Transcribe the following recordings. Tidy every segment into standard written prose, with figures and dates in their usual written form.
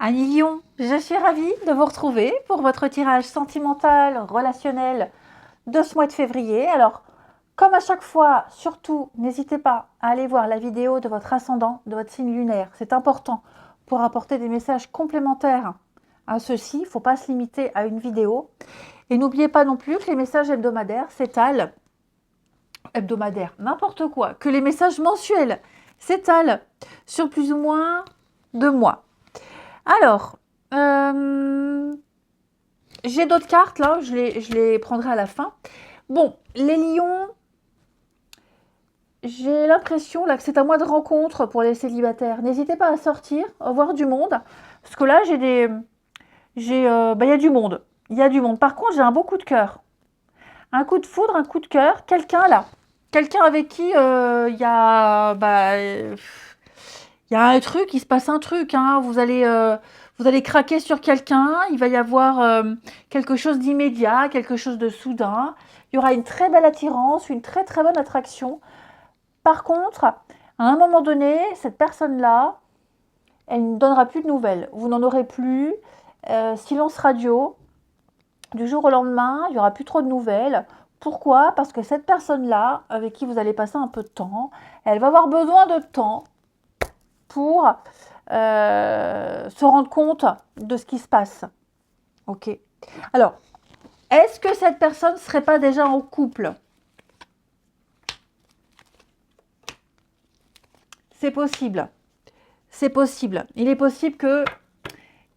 Annie Lyon, je suis ravie de vous retrouver pour votre tirage sentimental, relationnel de ce mois de février. Alors, comme à chaque fois, surtout, n'hésitez pas à aller voir la vidéo de votre ascendant, de votre signe lunaire. C'est important pour apporter des messages complémentaires à ceci. Il ne faut pas se limiter à une vidéo. Et n'oubliez pas non plus que les messages hebdomadaires s'étalent, n'importe quoi, que les messages mensuels s'étalent sur plus ou moins 2 mois. Alors, j'ai d'autres cartes là, je les prendrai à la fin. Bon, les lions, j'ai l'impression là que c'est un mois de rencontre pour les célibataires. N'hésitez pas à sortir, à voir du monde, parce que là il y a du monde. Il y a du monde. Par contre, j'ai un beau coup de cœur, un coup de foudre, un coup de cœur. Quelqu'un là, quelqu'un avec qui il y a un truc, il se passe un truc, hein. Vous allez craquer sur quelqu'un, il va y avoir quelque chose d'immédiat, quelque chose de soudain. Il y aura une très belle attirance, une très très bonne attraction. Par contre, à un moment donné, cette personne-là, elle ne donnera plus de nouvelles. Vous n'en aurez plus. Silence radio. Du jour au lendemain, il n'y aura plus trop de nouvelles. Pourquoi? Parce que cette personne-là, avec qui vous allez passer un peu de temps, elle va avoir besoin de temps pour se rendre compte de ce qui se passe. Ok. Alors, est-ce que cette personne ne serait pas déjà en couple? C'est possible. C'est possible. Il est possible que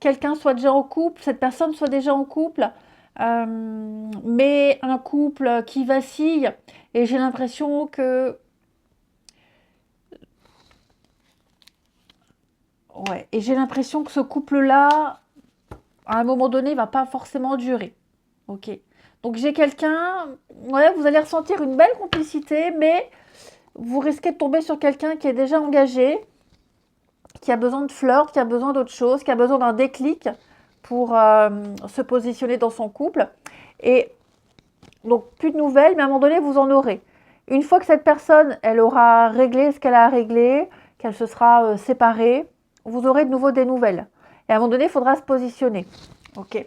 quelqu'un soit déjà en couple, cette personne soit déjà en couple, mais un couple qui vacille. Et j'ai l'impression que et j'ai l'impression que ce couple-là, à un moment donné, va pas forcément durer. Ok. Donc j'ai quelqu'un, vous allez ressentir une belle complicité, mais vous risquez de tomber sur quelqu'un qui est déjà engagé, qui a besoin de flirt, qui a besoin d'autre chose, qui a besoin d'un déclic pour se positionner dans son couple. Et donc plus de nouvelles, mais à un moment donné, vous en aurez. Une fois que cette personne, elle aura réglé ce qu'elle a à régler, qu'elle se sera séparée, vous aurez de nouveau des nouvelles. Et à un moment donné, il faudra se positionner. Ok.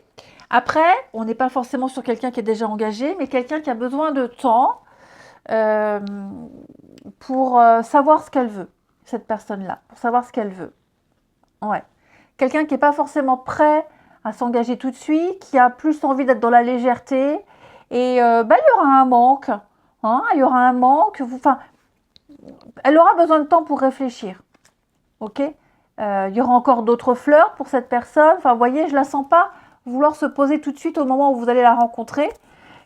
Après, on n'est pas forcément sur quelqu'un qui est déjà engagé, mais quelqu'un qui a besoin de temps pour savoir ce qu'elle veut, cette personne-là, pour savoir ce qu'elle veut. Ouais. Quelqu'un qui n'est pas forcément prêt à s'engager tout de suite, qui a plus envie d'être dans la légèreté, et il y aura un manque. Hein, il y aura un manque. Elle aura besoin de temps pour réfléchir. Ok. Il y aura encore d'autres fleurs pour cette personne. Enfin, vous voyez, je ne la sens pas vouloir se poser tout de suite au moment où vous allez la rencontrer.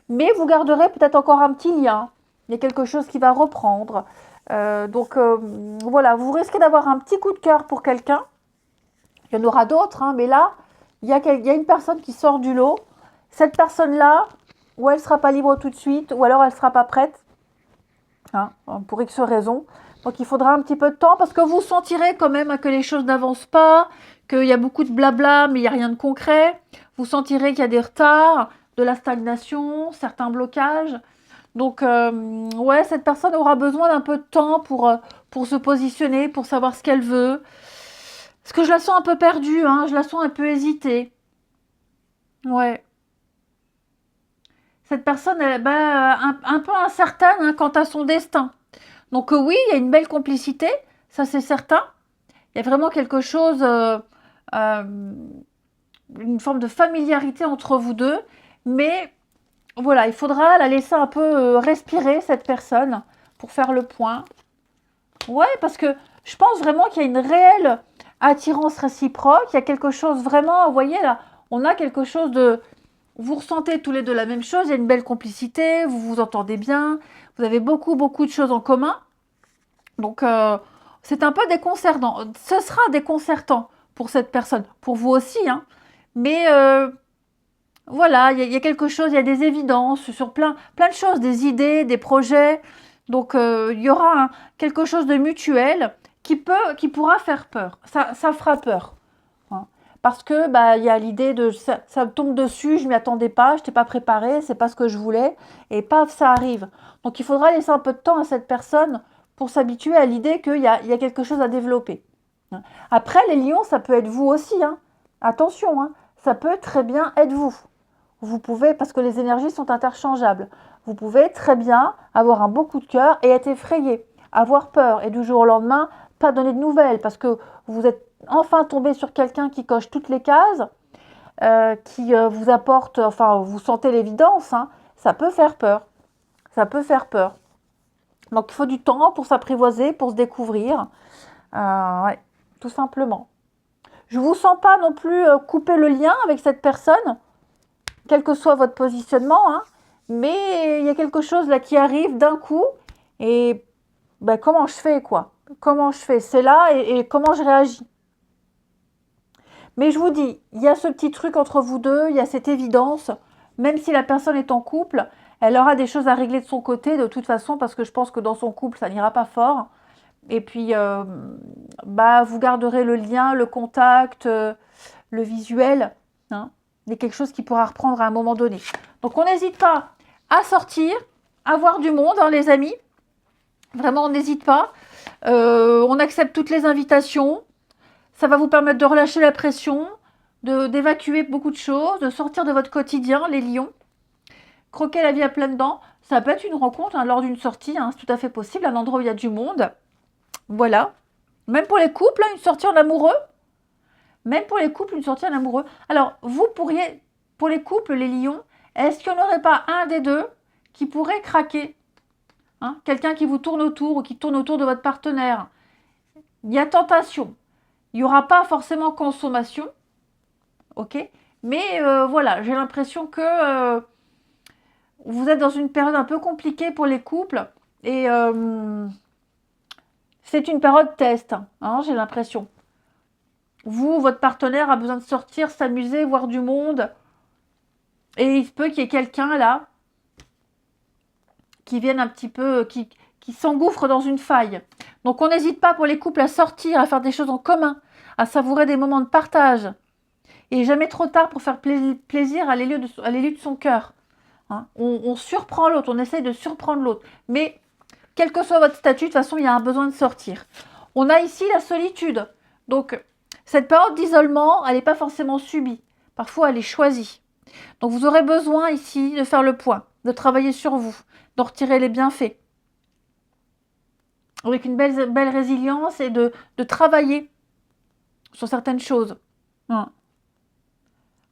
Mais vous garderez peut-être encore un petit lien. Il y a quelque chose qui va reprendre. Voilà, vous risquez d'avoir un petit coup de cœur pour quelqu'un. Il y en aura d'autres, hein, mais là, il y a une personne qui sort du lot. Cette personne-là, ou elle ne sera pas libre tout de suite, ou alors elle ne sera pas prête, hein, pour X raisons. Donc il faudra un petit peu de temps parce que vous sentirez quand même que les choses n'avancent pas, qu'il y a beaucoup de blabla, mais il n'y a rien de concret. Vous sentirez qu'il y a des retards, de la stagnation, certains blocages. Donc, cette personne aura besoin d'un peu de temps pour se positionner, pour savoir ce qu'elle veut. Parce que je la sens un peu perdue, hein, je la sens un peu hésitée. Ouais. Cette personne est un peu incertaine, hein, quant à son destin. Donc oui, il y a une belle complicité, ça c'est certain. Il y a vraiment quelque chose, euh, une forme de familiarité entre vous deux. Mais voilà, il faudra la laisser un peu respirer, cette personne, pour faire le point. Ouais, parce que je pense vraiment qu'il y a une réelle attirance réciproque. Il y a quelque chose vraiment, vous voyez là, on a quelque chose de... Vous ressentez tous les deux la même chose, il y a une belle complicité, vous vous entendez bien, vous avez beaucoup, beaucoup de choses en commun. Donc, c'est un peu déconcertant. Ce sera déconcertant pour cette personne, pour vous aussi, hein. Mais voilà, il y a quelque chose, il y a des évidences sur plein de choses, des idées, des projets. Donc, il y aura quelque chose de mutuel qui pourra faire peur. Ça fera peur. Hein. Parce que il y a l'idée de ça me tombe dessus, je m'y attendais pas, je n'étais pas préparée, c'est pas ce que je voulais, et paf, ça arrive. Donc il faudra laisser un peu de temps à cette personne pour s'habituer à l'idée qu'il y a quelque chose à développer. Hein. Après, les lions, ça peut être vous aussi. Hein. Attention, hein, ça peut très bien être vous. Vous pouvez, parce que les énergies sont interchangeables, vous pouvez très bien avoir un beau coup de cœur et être effrayé, avoir peur et du jour au lendemain, pas donner de nouvelles parce que vous êtes enfin tombé sur quelqu'un qui coche toutes les cases, qui vous apporte, enfin vous sentez l'évidence, hein, ça peut faire peur. Ça peut faire peur. Donc il faut du temps pour s'apprivoiser, pour se découvrir, ouais, tout simplement. Je ne vous sens pas non plus couper le lien avec cette personne, quel que soit votre positionnement, hein, mais il y a quelque chose là qui arrive d'un coup et ben, comment je fais quoi? Comment je fais? C'est là et comment je réagis? Mais je vous dis, il y a ce petit truc entre vous deux, il y a cette évidence, même si la personne est en couple, elle aura des choses à régler de son côté de toute façon parce que je pense que dans son couple, ça n'ira pas fort. Et puis, bah, vous garderez le lien, le contact, le visuel. Hein. Il y a quelque chose qui pourra reprendre à un moment donné. Donc, on n'hésite pas à sortir, à voir du monde, hein, les amis. Vraiment, on n'hésite pas. On accepte toutes les invitations. Ça va vous permettre de relâcher la pression, d'évacuer beaucoup de choses, de sortir de votre quotidien, les lions. Croquer la vie à pleines dents. Ça peut être une rencontre hein, lors d'une sortie. Hein, c'est tout à fait possible, un endroit où il y a du monde. Voilà. Même pour les couples, hein, une sortie en amoureux. Même pour les couples, une sortie en amoureux. Alors, vous pourriez, pour les couples, les lions, est-ce qu'il n'y en aurait pas un des deux qui pourrait craquer hein? Quelqu'un qui vous tourne autour ou qui tourne autour de votre partenaire. Il y a tentation. Il n'y aura pas forcément consommation. Ok. Mais voilà, j'ai l'impression que vous êtes dans une période un peu compliquée pour les couples. Et c'est une période test, hein, j'ai l'impression. Vous, votre partenaire a besoin de sortir, s'amuser, voir du monde. Et il se peut qu'il y ait quelqu'un là qui vienne un petit peu, qui s'engouffre dans une faille. Donc on n'hésite pas pour les couples à sortir, à faire des choses en commun, à savourer des moments de partage. Et jamais trop tard pour faire plaisir à l'élu de son cœur. Hein. On surprend l'autre, on essaye de surprendre l'autre. Mais quel que soit votre statut, de toute façon, il y a un besoin de sortir. On a ici la solitude. Donc, cette période d'isolement, elle n'est pas forcément subie. Parfois, elle est choisie. Donc, vous aurez besoin ici de faire le point, de travailler sur vous, d'en retirer les bienfaits. Avec une belle résilience et de travailler sur certaines choses. Hein.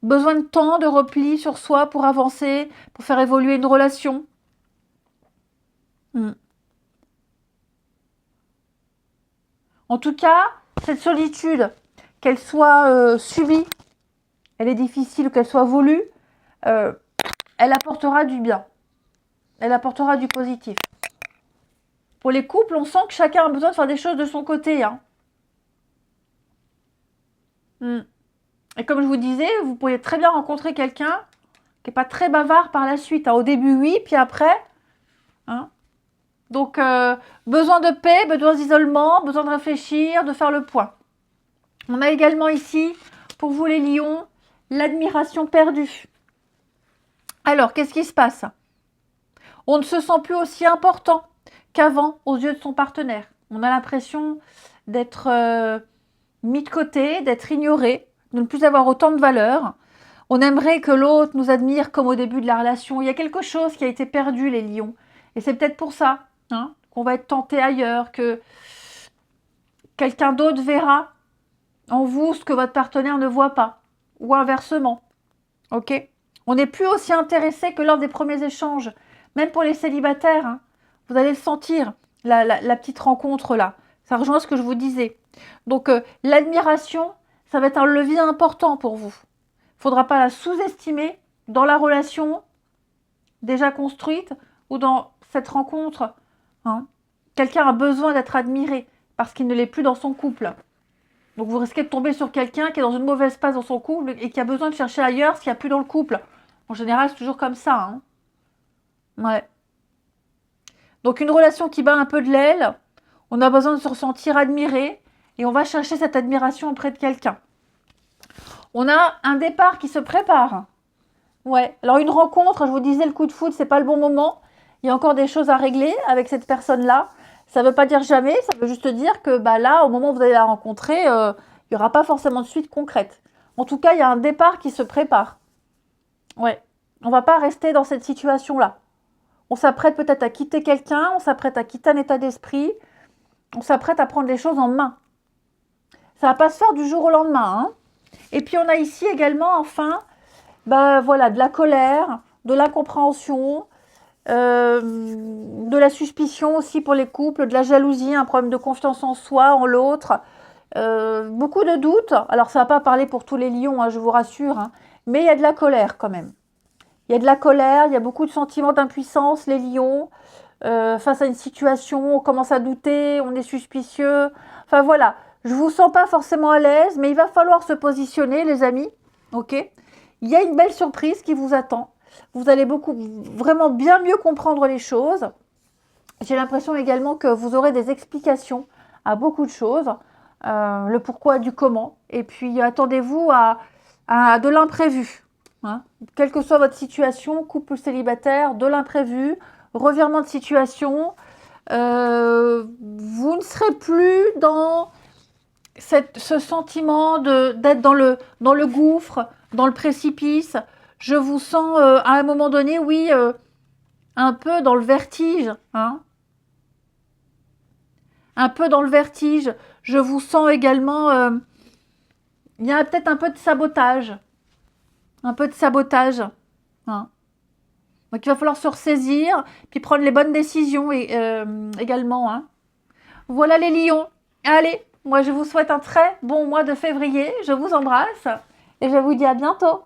Besoin de temps, de repli sur soi pour avancer, pour faire évoluer une relation. En tout cas, cette solitude, qu'elle soit subie, elle est difficile ou qu'elle soit voulue, elle apportera du bien. Elle apportera du positif. Pour les couples, on sent que chacun a besoin de faire des choses de son côté. Hein. Et comme je vous disais, vous pourriez très bien rencontrer quelqu'un qui n'est pas très bavard par la suite. Hein. Au début, oui, puis après. Hein. Donc, besoin de paix, besoin d'isolement, besoin de réfléchir, de faire le point. On a également ici, pour vous les lions, l'admiration perdue. Alors, qu'est-ce qui se passe? On ne se sent plus aussi important qu'avant aux yeux de son partenaire. On a l'impression d'être mis de côté, d'être ignoré, de ne plus avoir autant de valeur. On aimerait que l'autre nous admire comme au début de la relation. Il y a quelque chose qui a été perdu, les lions. Et c'est peut-être pour ça hein, qu'on va être tenté ailleurs, que quelqu'un d'autre verra en vous ce que votre partenaire ne voit pas. Ou inversement. Ok? On n'est plus aussi intéressé que lors des premiers échanges. Même pour les célibataires. Hein, vous allez le sentir, la petite rencontre là. Ça rejoint ce que je vous disais. Donc, l'admiration, ça va être un levier important pour vous. Il ne faudra pas la sous-estimer dans la relation déjà construite ou dans cette rencontre. Hein. Quelqu'un a besoin d'être admiré parce qu'il ne l'est plus dans son couple. Donc, vous risquez de tomber sur quelqu'un qui est dans une mauvaise passe dans son couple et qui a besoin de chercher ailleurs ce qu'il n'y a plus dans le couple. En général, c'est toujours comme ça. Hein. Ouais. Donc, une relation qui bat un peu de l'aile, on a besoin de se ressentir admiré et on va chercher cette admiration auprès de quelqu'un. On a un départ qui se prépare. Ouais. Alors, une rencontre, je vous disais, le coup de foudre, c'est pas le bon moment. Il y a encore des choses à régler avec cette personne-là. Ça ne veut pas dire jamais, ça veut juste dire que bah, là, au moment où vous allez la rencontrer, il n'y aura pas forcément de suite concrète. En tout cas, il y a un départ qui se prépare. Ouais. On va pas rester dans cette situation-là. On s'apprête peut-être à quitter quelqu'un, on s'apprête à quitter un état d'esprit, on s'apprête à prendre les choses en main. Ça va pas se faire du jour au lendemain, hein. Et puis on a ici également, enfin, voilà, de la colère, de l'incompréhension, de la suspicion aussi pour les couples, de la jalousie, un problème de confiance en soi, en l'autre, beaucoup de doutes. Alors ça va pas parler pour tous les lions, hein, je vous rassure, hein, mais il y a de la colère quand même. Il y a de la colère, il y a beaucoup de sentiments d'impuissance, les lions, face à une situation, on commence à douter, on est suspicieux. Enfin voilà, je ne vous sens pas forcément à l'aise, mais il va falloir se positionner, les amis. Ok? Il y a une belle surprise qui vous attend. Vous allez vraiment bien mieux comprendre les choses. J'ai l'impression également que vous aurez des explications à beaucoup de choses, le pourquoi du comment. Et puis attendez-vous à de l'imprévu. Hein. Quelle que soit votre situation, couple célibataire, de l'imprévu, revirement de situation, vous ne serez plus dans ce sentiment d'être dans le gouffre, dans le précipice. Je vous sens à un moment donné, oui, un peu dans le vertige. Hein. Un peu dans le vertige. Je vous sens également, il y a peut-être un peu de sabotage. Un peu de sabotage. Hein. Donc il va falloir se ressaisir, puis prendre les bonnes décisions également. Hein. Voilà les lions. Allez, moi je vous souhaite un très bon mois de février. Je vous embrasse et je vous dis à bientôt.